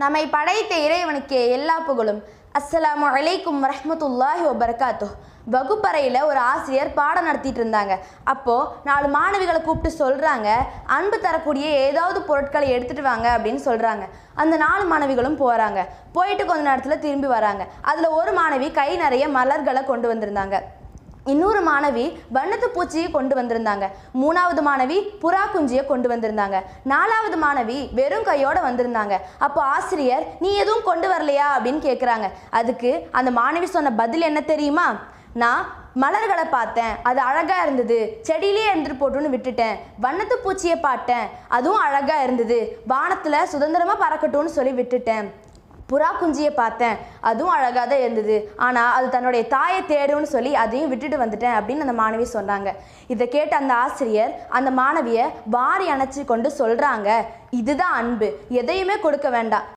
நம்மை படைத்த இறைவனுக்கே எல்லா புகழும். அஸ்ஸலாமு அலைக்கும் வரஹ்மத்துல்லாஹி வபரகாத்துஹ். வகுப்பறையில் ஒரு ஆசிரியர் பாடம் நடத்திட்டு இருந்தாங்க. அப்போது 4 மாணவிகளை கூப்பிட்டு சொல்கிறாங்க, அன்பு தரக்கூடிய ஏதாவது பொருட்களை எடுத்துகிட்டு வாங்க அப்படின்னு சொல்கிறாங்க. அந்த 4 மாணவிகளும் போகிறாங்க. போயிட்டு கொஞ்ச நேரத்தில் திரும்பி வராங்க. அதில் ஒரு மாணவி கை நிறைய மலர்களை கொண்டு வந்திருந்தாங்க. இன்னொரு மாணவி வண்ணத்து பூச்சியை கொண்டு வந்திருந்தாங்க. 3வது மாணவி புறா குஞ்சியை கொண்டு வந்திருந்தாங்க. 4வது மாணவி வெறும் கையோடு வந்திருந்தாங்க. அப்போ ஆசிரியர், நீ எதுவும் கொண்டு வரலையா அப்படின்னு கேட்குறாங்க. அதுக்கு அந்த மாணவி சொன்ன பதில் என்ன தெரியுமா? நான் மலர்களை பார்த்தேன், அது அழகாக இருந்தது, செடியிலே இருந்துட்டு போட்டுன்னு விட்டுட்டேன். வண்ணத்து பூச்சியை பார்த்தேன், அதுவும் அழகாக இருந்தது, வானத்தில் சுதந்திரமாக பறக்கட்டும்னு சொல்லி விட்டுட்டேன். புறா குஞ்சியை பார்த்தேன், அதுவும் அழகாக தான் இருந்தது, ஆனால் அது தன்னுடைய தாயை தேடும்னு சொல்லி அதையும் விட்டுட்டு வந்துட்டேன் அப்படின்னு அந்த மாணவி சொன்னாங்க. இதை கேட்ட அந்த ஆசிரியர் அந்த மாணவியை வாரி அணைச்சி கொண்டு சொல்கிறாங்க, இதுதான் அன்பு, எதையுமே கொடுக்க வேண்டாம்,